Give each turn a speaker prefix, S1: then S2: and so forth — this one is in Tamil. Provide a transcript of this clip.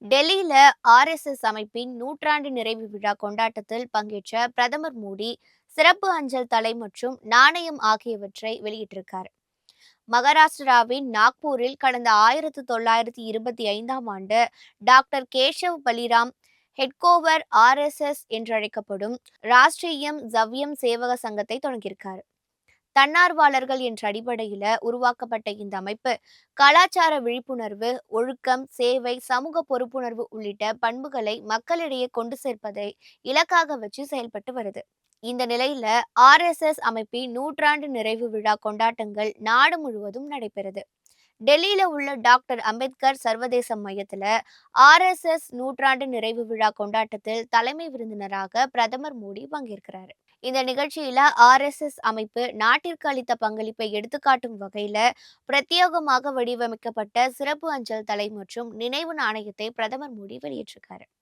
S1: டெல்லியில ஆர்எஸ்எஸ் அமைப்பின் நூற்றாண்டு நிறைவு விழா கொண்டாட்டத்தில் பங்கேற்ற பிரதமர் மோடி சிறப்பு அஞ்சல் தலை மற்றும் நாணயம் ஆகியவற்றை வெளியிட்டிருக்கார். மகாராஷ்டிராவின் நாக்பூரில் கடந்த 1925ஆம் ஆண்டு டாக்டர் கேஷவ் பலிராம் ஹெட்கோவர் ஆர்எஸ்எஸ் என்றழைக்கப்படும் ராஷ்டிரியம் ஜவ்யம் சேவக சங்கத்தை தொடங்கியிருக்கார். தன்னார்வலர்கள் என்ற அடிப்படையில உருவாக்கப்பட்ட இந்த அமைப்பு கலாச்சார விழிப்புணர்வு, ஒழுக்கம், சேவை, சமூக பொறுப்புணர்வு உள்ளிட்ட பண்புகளை மக்களிடையே கொண்டு சேர்ப்பதை இலக்காக வச்சு செயல்பட்டு வருது. இந்த நிலையில ஆர்எஸ்எஸ் அமைப்பின் நூற்றாண்டு நிறைவு விழா கொண்டாட்டங்கள் நாடு முழுவதும் நடைபெறுது. டெல்லியில உள்ள டாக்டர் அம்பேத்கர் சர்வதேச மையத்துல ஆர்எஸ்எஸ் நூற்றாண்டு நிறைவு விழா கொண்டாட்டத்தில் தலைமை விருந்தினராக பிரதமர் மோடி பங்கேற்கிறார். இந்த நிகழ்ச்சியில ஆர்எஸ்எஸ் அமைப்பு நாட்டிற்கு அளித்த பங்களிப்பை எடுத்துக்காட்டும் வகையில பிரத்யேகமாக வடிவமைக்கப்பட்ட சிறப்பு அஞ்சல் தலை மற்றும் நினைவு நாணயத்தை பிரதமர் மோடி வெளியிட்டிருக்காரு.